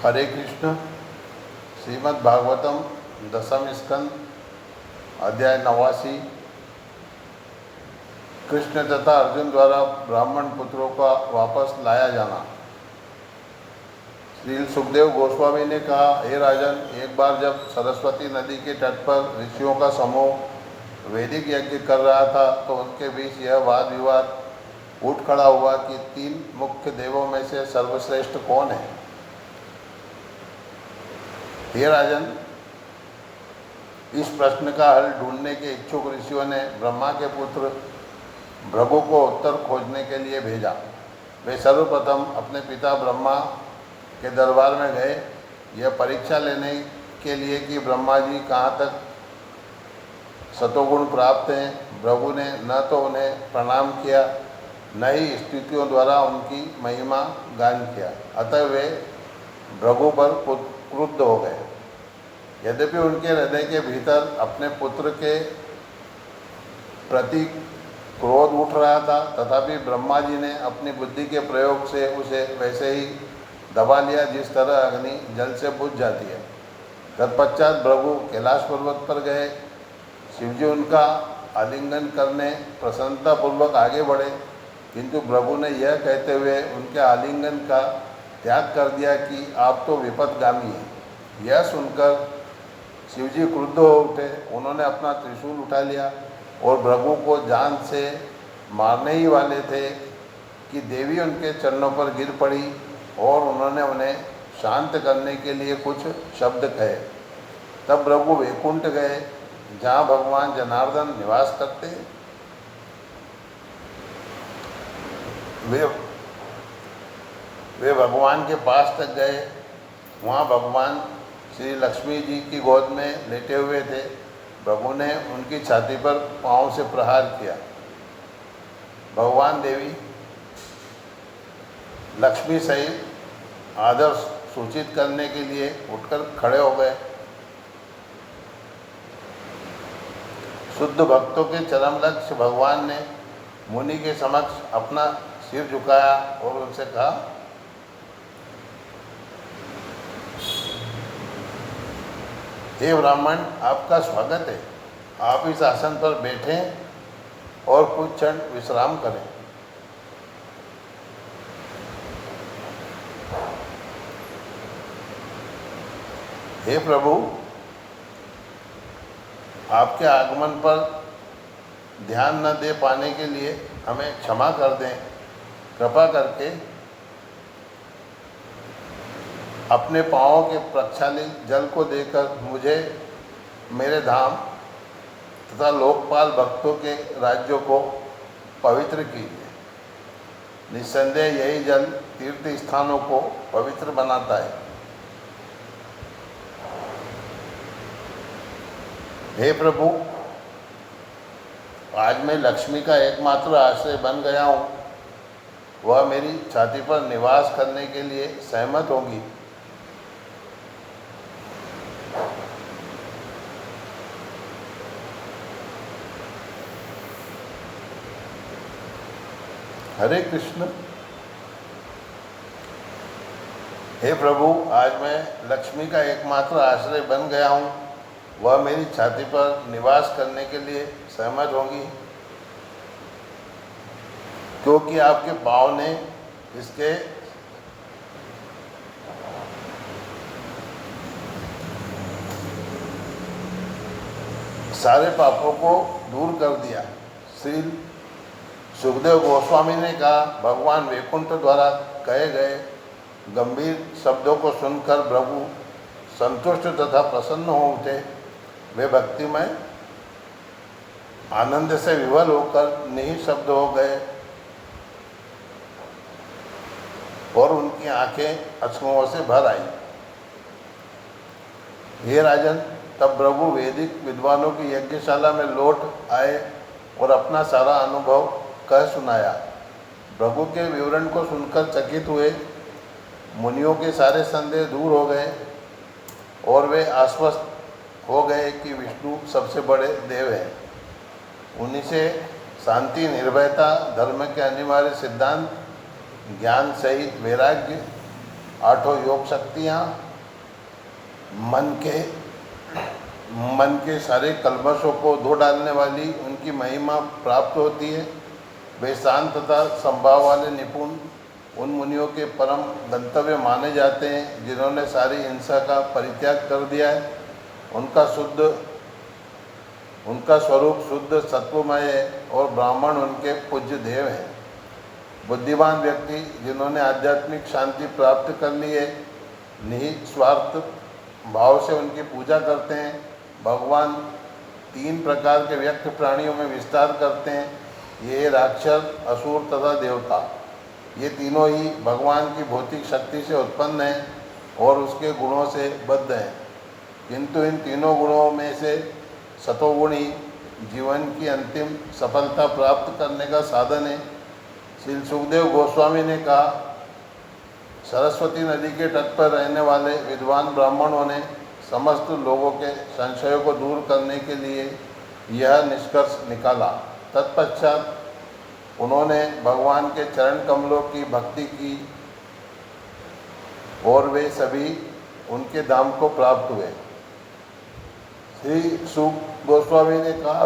हरे कृष्ण। श्रीमद् भागवतम दशम स्कंद अध्याय 89। कृष्ण तथा अर्जुन द्वारा ब्राह्मण पुत्रों का वापस लाया जाना। श्री सुखदेव गोस्वामी ने कहा, हे राजन, एक बार जब सरस्वती नदी के तट पर ऋषियों का समूह वैदिक यज्ञ कर रहा था तो उनके बीच यह वाद विवाद उठ खड़ा हुआ कि तीन मुख्य देवों में से सर्वश्रेष्ठ कौन है। हे राजन, इस प्रश्न का हल ढूंढने के इच्छुक ऋषियों ने ब्रह्मा के पुत्र भृगु को उत्तर खोजने के लिए भेजा। वे सर्वप्रथम अपने पिता ब्रह्मा के दरबार में गए, यह परीक्षा लेने के लिए कि ब्रह्मा जी कहाँ तक सतोगुण प्राप्त हैं। भृगु ने न तो उन्हें प्रणाम किया, न ही स्तुतियों द्वारा उनकी महिमा गान किया। अतः वे भृगु पर क्रुद्ध हो गए। यद्यपि उनके हृदय के भीतर अपने पुत्र के प्रति क्रोध उठ रहा था, तथापि ब्रह्मा जी ने अपनी बुद्धि के प्रयोग से उसे वैसे ही दबा लिया जिस तरह अग्नि जल से बुझ जाती है। तत्पश्चात भृगु कैलाश पर्वत पर गए। शिवजी उनका आलिंगन करने प्रसन्नतापूर्वक आगे बढ़े, किंतु भृगु ने यह कहते हुए उनके आलिंगन का त्याग कर दिया कि आप तो विपथगामी हैं। यह सुनकर शिवजी क्रुद्ध हो उठे। उन्होंने अपना त्रिशूल उठा लिया और भृगु को जान से मारने ही वाले थे कि देवी उनके चरणों पर गिर पड़ी और उन्होंने उन्हें शांत करने के लिए कुछ शब्द कहे। तब भृगु वैकुंठ गए, जहाँ भगवान जनार्दन निवास करते हैं। वे भगवान के पास तक गए। वहाँ भगवान श्री लक्ष्मी जी की गोद में लेटे हुए थे। भृगु ने उनकी छाती पर पाँव से प्रहार किया। भगवान देवी लक्ष्मी सहित आदर सूचित करने के लिए उठकर खड़े हो गए। शुद्ध भक्तों के चरम लक्ष्य भगवान ने मुनि के समक्ष अपना सिर झुकाया और उनसे कहा, हे ब्राह्मण, आपका स्वागत है। आप इस आसन पर बैठें और कुछ क्षण विश्राम करें। हे प्रभु, आपके आगमन पर ध्यान न दे पाने के लिए हमें क्षमा कर दें। कृपा करके अपने पाँवों के प्रक्षालित जल को देकर मुझे, मेरे धाम तथा लोकपाल भक्तों के राज्यों को पवित्र कीजिए। निस्संदेह यही जल तीर्थ स्थानों को पवित्र बनाता है। हे प्रभु, आज मैं लक्ष्मी का एकमात्र आश्रय बन गया हूँ। वह मेरी छाती पर निवास करने के लिए सहमत होगी। हरे कृष्ण। हे प्रभु, आज मैं लक्ष्मी का एकमात्र आश्रय बन गया हूँ। वह मेरी छाती पर निवास करने के लिए सहमत होंगी, क्योंकि आपके पाँव ने इसके सारे पापों को दूर कर दिया। श्री सुखदेव गोस्वामी ने कहा, भगवान वैकुंठ द्वारा कहे गए गंभीर शब्दों को सुनकर भृगु संतुष्ट तथा प्रसन्न हो उठे। वे भक्तिमय आनंद से विवल होकर निःशब्द हो गए और उनकी आंखें अश्रुओं से भर आई। हे राजन, तब भृगु वैदिक विद्वानों की यज्ञशाला में लौट आए और अपना सारा अनुभव कह सुनाया। भृगु के विवरण को सुनकर चकित हुए मुनियों के सारे संदेह दूर हो गए और वे आश्वस्त हो गए कि विष्णु सबसे बड़े देव हैं। उन्हीं से शांति, निर्भयता, धर्म के अनिवार्य सिद्धांत, ज्ञान सहित वैराग्य आठों योग शक्तियाँ मन के सारे कल्मशों को धो डालने वाली उनकी महिमा प्राप्त होती है। वे शांत तथा संभाव वाले निपुण उन मुनियों के परम गंतव्य माने जाते हैं जिन्होंने सारी हिंसा का परित्याग कर दिया है। उनका स्वरूप शुद्ध सत्वमय है और ब्राह्मण उनके पूज्य देव हैं। बुद्धिमान व्यक्ति जिन्होंने आध्यात्मिक शांति प्राप्त कर ली है निस्वार्थ भाव से उनकी पूजा करते हैं। भगवान 3 प्रकार के व्यक्त प्राणियों में विस्तार करते हैं, ये राक्षस, असुर तथा देवता। ये तीनों ही भगवान की भौतिक शक्ति से उत्पन्न हैं और उसके गुणों से बद्ध हैं, किंतु इन तीनों गुणों में से सतोगुण ही जीवन की अंतिम सफलता प्राप्त करने का साधन है। श्री सुखदेव गोस्वामी ने कहा, सरस्वती नदी के तट पर रहने वाले विद्वान ब्राह्मणों ने समस्त लोगों के संशयों को दूर करने के लिए यह निष्कर्ष निकाला। तत्पश्चात उन्होंने भगवान के चरण कमलों की भक्ति की और वे सभी उनके धाम को प्राप्त हुए। श्री सुख गोस्वामी ने कहा,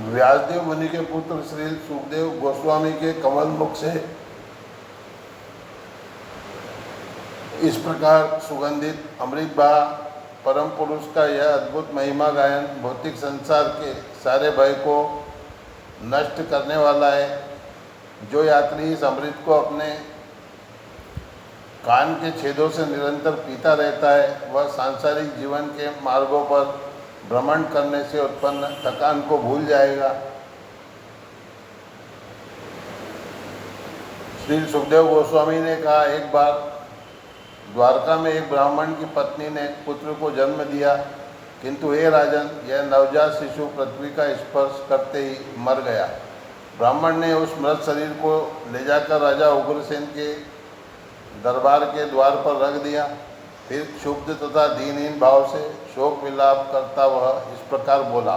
व्यासदेव मुनि के पुत्र श्री सुखदेव गोस्वामी के कमल मुख से इस प्रकार सुगंधित अमृत बहा। परम पुरुष का यह अद्भुत महिमा गायन भौतिक संसार के सारे भय को नष्ट करने वाला है। जो यात्री इस अमृत को अपने कान के छेदों से निरंतर पीता रहता है वह सांसारिक जीवन के मार्गों पर भ्रमण करने से उत्पन्न थकान को भूल जाएगा। श्री सुखदेव गोस्वामी ने कहा, एक बार द्वारका में एक ब्राह्मण की पत्नी ने पुत्र को जन्म दिया, किंतु हे राजन, यह नवजात शिशु पृथ्वी का स्पर्श करते ही मर गया। ब्राह्मण ने उस मृत शरीर को ले जाकर राजा उग्रसेन के दरबार के द्वार पर रख दिया। फिर क्षुब्ध तथा दीनहीन भाव से शोक विलाप करता वह इस प्रकार बोला।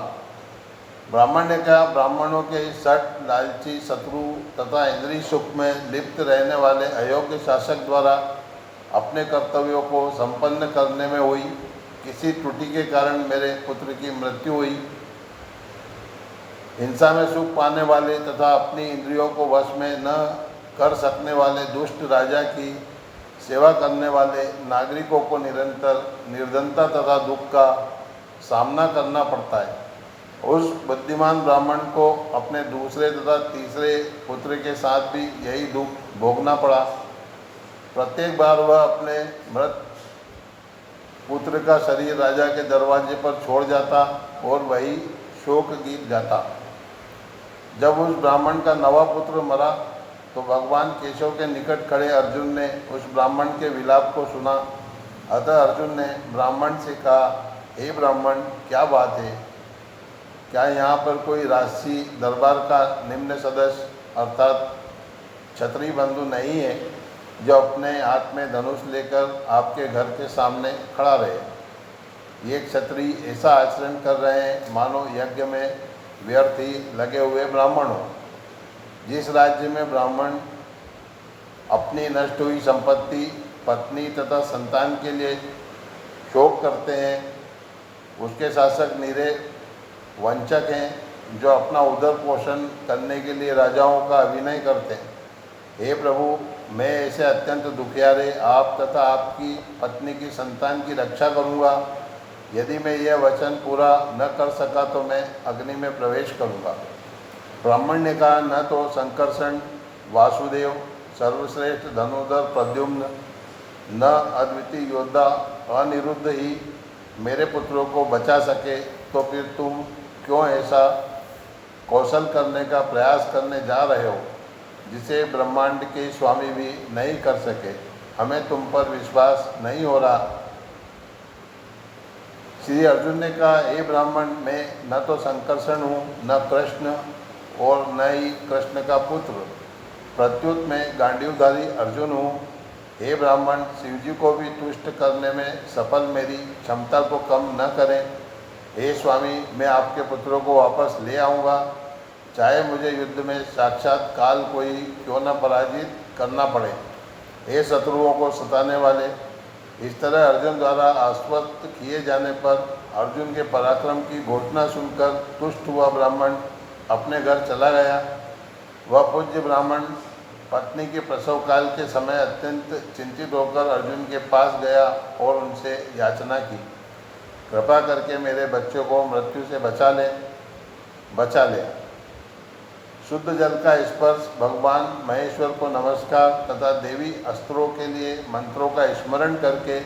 ब्राह्मण ने कहा, ब्राह्मणों के इस सट, लालची, शत्रु तथा इंद्रिय सुख में लिप्त रहने वाले अयोग्य शासक द्वारा अपने कर्तव्यों को संपन्न करने में हुई किसी त्रुटि के कारण मेरे पुत्र की मृत्यु हुई। हिंसा में सुख पाने वाले तथा अपनी इंद्रियों को वश में न कर सकने वाले दुष्ट राजा की सेवा करने वाले नागरिकों को निरंतर निर्धनता तथा दुख का सामना करना पड़ता है। उस बुद्धिमान ब्राह्मण को अपने दूसरे तथा तीसरे पुत्र के साथ भी यही दुख भोगना पड़ा। प्रत्येक बार वह अपने मृत पुत्र का शरीर राजा के दरवाजे पर छोड़ जाता और वही शोक गीत गाता। जब उस ब्राह्मण का नवा पुत्र मरा तो भगवान केशव के निकट खड़े अर्जुन ने उस ब्राह्मण के विलाप को सुना। अतः अर्जुन ने ब्राह्मण से कहा, हे ब्राह्मण, क्या बात है? क्या यहाँ पर कोई राजसी दरबार का निम्न सदस्य अर्थात क्षत्रिय बंधु नहीं है जो अपने हाथ में धनुष लेकर आपके घर के सामने खड़ा रहे? ये क्षत्रिय ऐसा आचरण कर रहे हैं मानो यज्ञ में व्यर्थ ही लगे हुए ब्राह्मण हो। जिस राज्य में ब्राह्मण अपनी नष्ट हुई संपत्ति, पत्नी तथा संतान के लिए शोक करते हैं, उसके शासक निरे वंचक हैं जो अपना उदर पोषण करने के लिए राजाओं का अभिनय करते हैं। हे प्रभु, मैं ऐसे अत्यंत दुखियारे आप तथा आपकी पत्नी की संतान की रक्षा करूँगा। यदि मैं यह वचन पूरा न कर सका तो मैं अग्नि में प्रवेश करूँगा। ब्राह्मण ने कहा, न तो संकर्षण, वासुदेव, सर्वश्रेष्ठ धनुधर प्रद्युम्न, न अद्वितीय योद्धा अनिरुद्ध ही मेरे पुत्रों को बचा सके, तो फिर तुम क्यों ऐसा कौशल करने का प्रयास करने जा रहे हो जिसे ब्रह्मांड के स्वामी भी नहीं कर सके? हमें तुम पर विश्वास नहीं हो रहा। श्री अर्जुन ने कहा, हे ब्राह्मण, मैं न तो संकर्षण हूँ, न कृष्ण और न ही कृष्ण का पुत्र, प्रत्युत मैं गांडीवधारी अर्जुन हूँ। हे ब्राह्मण, शिवजी को भी तुष्ट करने में सफल मेरी क्षमता को कम न करें। हे स्वामी, मैं आपके पुत्रों को वापस ले आऊँगा। चाहे मुझे युद्ध में साक्षात काल कोई क्यों न पराजित करना पड़े। हे शत्रुओं को सताने वाले। इस तरह अर्जुन द्वारा आश्वस्त किए जाने पर अर्जुन के पराक्रम की घोषणा सुनकर तुष्ट हुआ ब्राह्मण अपने घर चला गया। वह पूज्य ब्राह्मण पत्नी के प्रसव काल के समय अत्यंत चिंतित होकर अर्जुन के पास गया और उनसे याचना की, कृपा करके मेरे बच्चों को मृत्यु से बचा ले। शुद्ध जल का स्पर्श, भगवान महेश्वर को नमस्कार तथा देवी अस्त्रों के लिए मंत्रों का स्मरण करके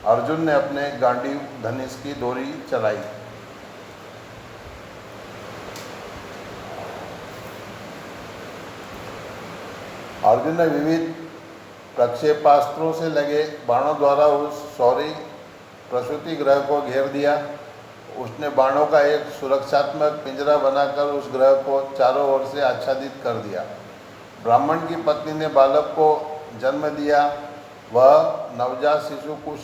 अर्जुन ने अपने गांडीव धनुष की डोरी चलाई। अर्जुन ने विविध प्रक्षेपास्त्रों से लगे बाणों द्वारा उस शौरी प्रसूति ग्रह को घेर दिया। उसने बाणों का एक सुरक्षात्मक पिंजरा बनाकर उस ग्रह को चारों ओर से आच्छादित कर दिया। ब्राह्मण की पत्नी ने बालक को जन्म दिया। वह नवजात शिशु कुछ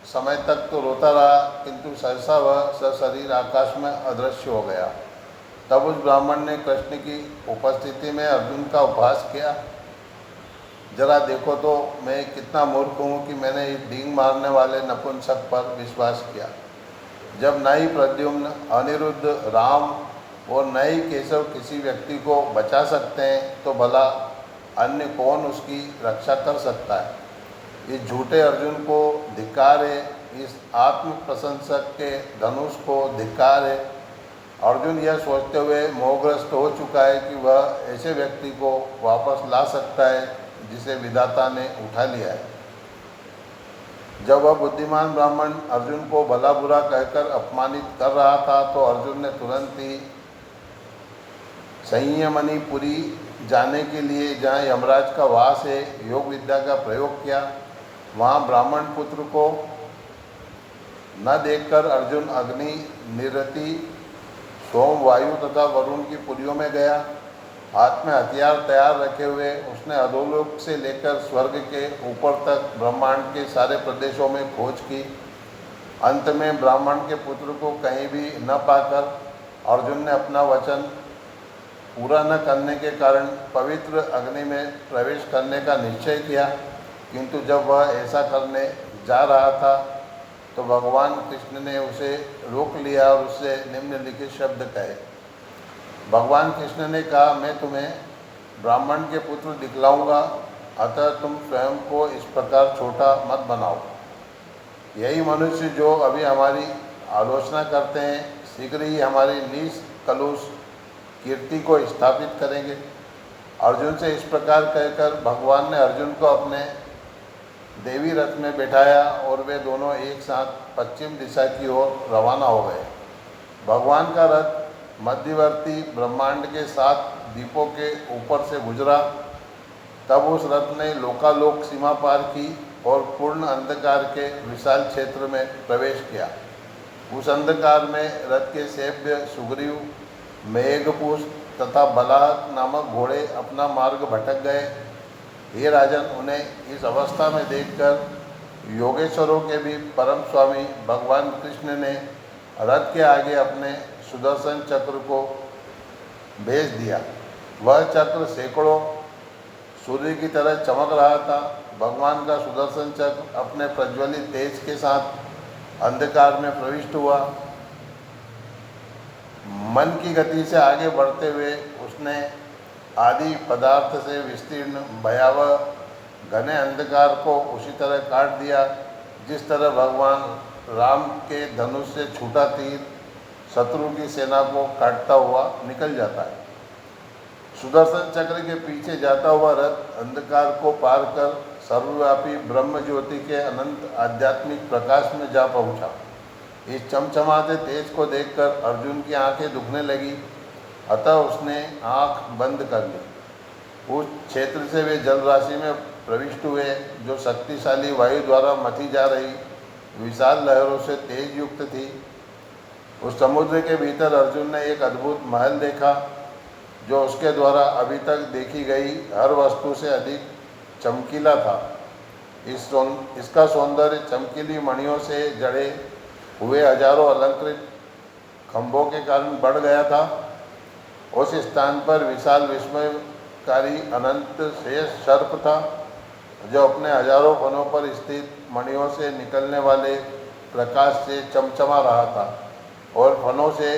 समय तक तो रोता रहा, किंतु सहसा वह सशरीर आकाश में अदृश्य हो गया। तब उस ब्राह्मण ने कृष्ण की उपस्थिति में अर्जुन का उपहास किया, जरा देखो तो मैं कितना मूर्ख हूँ कि मैंने इस डींग मारने वाले नपुंसक पर विश्वास किया। जब न ही प्रद्युम्न, अनिरुद्ध, राम और न ही केशव किसी व्यक्ति को बचा सकते हैं, तो भला अन्य कौन उसकी रक्षा कर सकता है। इस झूठे अर्जुन को धिक्कार है, इस आत्म प्रशंसक के धनुष को धिक्कार है। अर्जुन यह सोचते हुए मोहग्रस्त हो चुका है कि वह ऐसे व्यक्ति को वापस ला सकता है जिसे विधाता ने उठा लिया है। जब वह बुद्धिमान ब्राह्मण अर्जुन को भला बुरा कहकर अपमानित कर रहा था, तो अर्जुन ने तुरंत ही संयमनीपुरी जाने के लिए, जहाँ यमराज का वास है, योग विद्या का प्रयोग किया। वहाँ ब्राह्मण पुत्र को न देखकर अर्जुन अग्नि, निरति, सोम, वायु तथा वरुण की पुरियों में गया। हाथ में हथियार तैयार रखे हुए उसने अधोलोक से लेकर स्वर्ग के ऊपर तक ब्रह्मांड के सारे प्रदेशों में खोज की। अंत में ब्राह्मण के पुत्र को कहीं भी न पाकर अर्जुन ने अपना वचन पूरा न करने के कारण पवित्र अग्नि में प्रवेश करने का निश्चय किया। किंतु जब वह ऐसा करने जा रहा था तो भगवान कृष्ण ने उसे रोक लिया और उससे निम्नलिखित शब्द कहे। भगवान कृष्ण ने कहा, मैं तुम्हें ब्राह्मण के पुत्र दिखलाऊंगा, अतः तुम स्वयं को इस प्रकार छोटा मत बनाओ। यही मनुष्य जो अभी हमारी आलोचना करते हैं, शीघ्र ही हमारी नीच कलुष कीर्ति को स्थापित करेंगे। अर्जुन से इस प्रकार कहकर भगवान ने अर्जुन को अपने देवी रथ में बैठाया और वे दोनों एक साथ पश्चिम दिशा की ओर रवाना हो गए। भगवान का रथ मध्यवर्ती ब्रह्मांड के 7 द्वीपों के ऊपर से गुजरा। तब उस रथ ने लोकालोक सीमा पार की और पूर्ण अंधकार के विशाल क्षेत्र में प्रवेश किया। उस अंधकार में रथ के सेव्य सुग्रीव, मेघपुष्प तथा बलाहक नामक घोड़े अपना मार्ग भटक गए। हे राजन, उन्हें इस अवस्था में देखकर योगेश्वरों के भी परम स्वामी भगवान कृष्ण ने रथ के आगे अपने सुदर्शन चक्र को भेज दिया। वह चक्र सैकड़ों सूर्य की तरह चमक रहा था। भगवान का सुदर्शन चक्र अपने प्रज्वलित तेज के साथ अंधकार में प्रविष्ट हुआ। मन की गति से आगे बढ़ते हुए उसने आदि पदार्थ से विस्तीर्ण भयावह घने अंधकार को उसी तरह काट दिया जिस तरह भगवान राम के धनुष से छूटा तीर शत्रु की सेना को काटता हुआ निकल जाता है। सुदर्शन चक्र के पीछे जाता हुआ रथ अंधकार को पार कर सर्वव्यापी ब्रह्म ज्योति के अनंत आध्यात्मिक प्रकाश में जा पहुंचा। इस चमचमाते तेज को देखकर अर्जुन की आंखें दुखने लगी, अतः उसने आंख बंद कर ली। उस क्षेत्र से वे जल राशि में प्रविष्ट हुए जो शक्तिशाली वायु द्वारा मथी जा रही विशाल लहरों से तेज युक्त थी। उस समुद्र के भीतर अर्जुन ने एक अद्भुत महल देखा जो उसके द्वारा अभी तक देखी गई हर वस्तु से अधिक चमकीला था। इसका सौंदर्य चमकीली मणियों से जड़े हुए हजारों अलंकृत खंभों के कारण बढ़ गया था। उस स्थान पर विशाल विस्मयकारी अनंत शेष सर्प था, जो अपने हजारों फनों पर स्थित मणियों से निकलने वाले प्रकाश से चमचमा रहा था और फनों से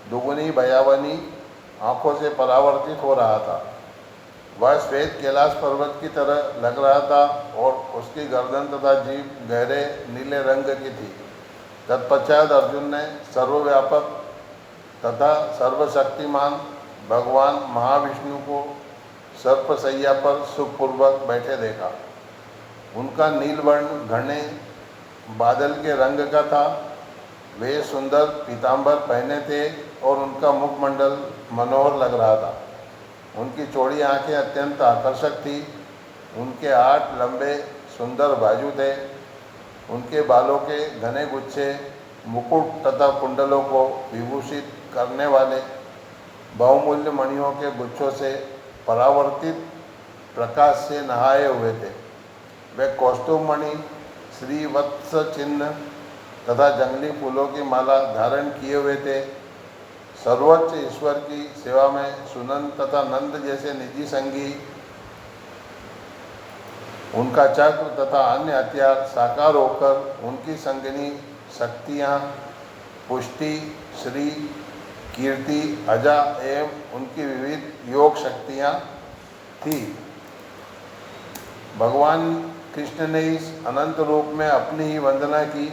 दुगुनी भयावनी आँखों से परावर्तित हो रहा था। वह श्वेत कैलाश पर्वत की तरह लग रहा था और उसकी गर्दन तथा जीभ गहरे नीले रंग की थी। तत्पश्चात अर्जुन ने सर्वव्यापक तथा सर्वशक्तिमान भगवान महाविष्णु को सर्पशैया पर सुखपूर्वक बैठे देखा। उनका नीलवर्ण घने बादल के रंग का था। वे सुंदर पीतांबर पहने थे और उनका मुखमंडल मनोहर लग रहा था। उनकी चौड़ी आंखें अत्यंत आकर्षक थी। उनके 8 लंबे सुंदर बाजू थे। उनके बालों के घने गुच्छे मुकुट तथा कुंडलों को विभूषित करने वाले बहुमूल्य मणियों के गुच्छों से परावर्तित प्रकाश से नहाए हुए थे। वे कौस्तुभ मणि, श्रीवत्स चिन्ह तथा जंगली फूलों की माला धारण किए हुए थे। सर्वोच्च ईश्वर की सेवा में सुनंद तथा नंद जैसे निजी संगी उनका चक्र तथा अन्य हथियार साकार होकर उनकी संगिनी शक्तियाँ पुष्टि, श्री, कीर्ति, अजा एवं उनकी विविध योग शक्तियाँ थी। भगवान कृष्ण ने इस अनंत रूप में अपनी ही वंदना की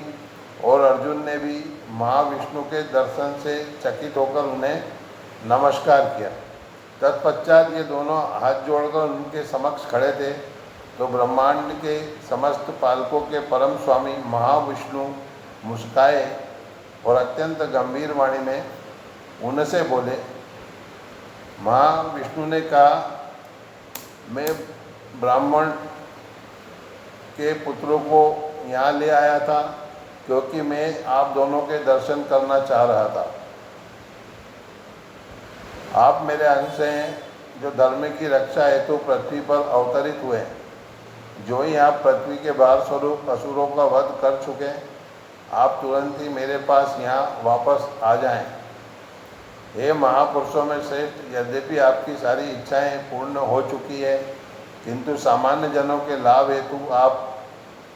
और अर्जुन ने भी महाविष्णु के दर्शन से चकित होकर उन्हें नमस्कार किया। तत्पश्चात ये दोनों हाथ जोड़कर उनके समक्ष खड़े थे तो ब्रह्मांड के समस्त पालकों के परम स्वामी महाविष्णु मुस्काए और अत्यंत गंभीर वाणी में उनसे बोले। महाविष्णु ने कहा, मैं ब्राह्मण के पुत्रों को यहाँ ले आया था क्योंकि मैं आप दोनों के दर्शन करना चाह रहा था। आप मेरे अंश हैं जो धर्म की रक्षा हेतु पृथ्वी पर अवतरित हुए। जो ही आप पृथ्वी के भार स्वरूप असुरों का वध कर चुके, आप तुरंत ही मेरे पास यहाँ वापस आ जाएं। हे महापुरुषों में श्रेष्ठ, यद्यपि आपकी सारी इच्छाएं पूर्ण हो चुकी है, किंतु सामान्य जनों के लाभ हेतु आप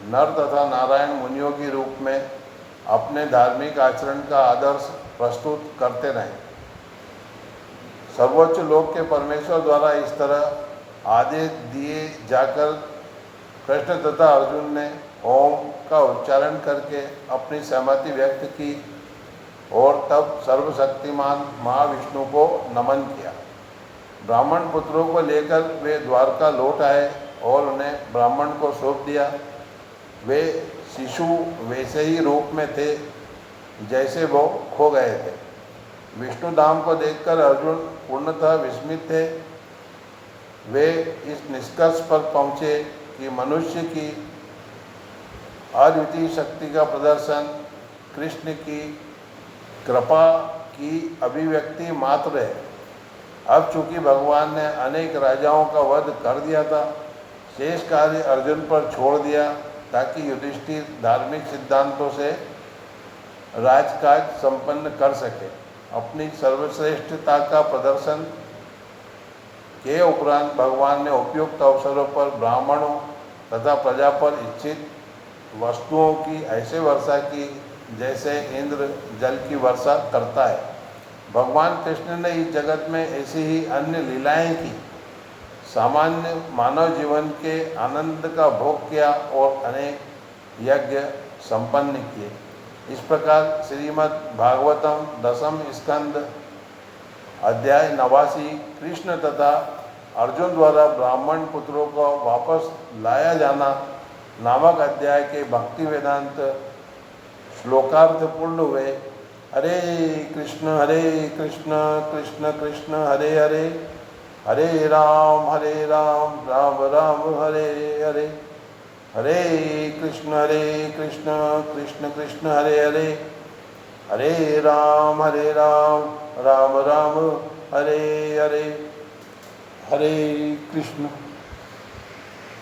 नर तथा नारायण मुनियों के रूप में अपने धार्मिक आचरण का आदर्श प्रस्तुत करते रहें। सर्वोच्च लोक के परमेश्वर द्वारा इस तरह आदेश दिए जाकर कृष्ण तथा अर्जुन ने ओम का उच्चारण करके अपनी सहमति व्यक्त की और तब सर्वशक्तिमान महाविष्णु को नमन किया। ब्राह्मण पुत्रों को लेकर वे द्वारका लौट आए और उन्हें ब्राह्मण को सौंप दिया। वे शिशु वैसे ही रूप में थे जैसे वो खो गए थे। विष्णु धाम को देखकर अर्जुन पूर्णतः विस्मित थे। वे इस निष्कर्ष पर पहुँचे कि मनुष्य की अद्वितीय शक्ति का प्रदर्शन कृष्ण की कृपा की अभिव्यक्ति मात्र है। अब चूंकि भगवान ने अनेक राजाओं का वध कर दिया था, शेष कार्य अर्जुन पर छोड़ दिया ताकि युधिष्ठिर धार्मिक सिद्धांतों से राजकाज संपन्न कर सके। अपनी सर्वश्रेष्ठता का प्रदर्शन के उपरांत भगवान ने उपयुक्त अवसरों पर ब्राह्मणों तथा प्रजा पर इच्छित वस्तुओं की ऐसे वर्षा की जैसे इंद्र जल की वर्षा करता है। भगवान कृष्ण ने इस जगत में ऐसी ही अन्य लीलाएं की। सामान्य मानव जीवन के आनंद का भोग किया और अनेक यज्ञ संपन्न किए। इस प्रकार श्रीमद् भागवतम 10वें स्कंद अध्याय 89 कृष्ण तथा अर्जुन द्वारा ब्राह्मण पुत्रों को वापस लाया जाना नामक अध्याय के भक्ति वेदांत श्लोकार्थ पूर्ण हुए। हरे कृष्ण कृष्ण कृष्ण हरे हरे, हरे राम राम राम हरे हरे, हरे कृष्ण कृष्ण कृष्ण हरे हरे, हरे राम राम राम हरे हरे, हरे कृष्ण।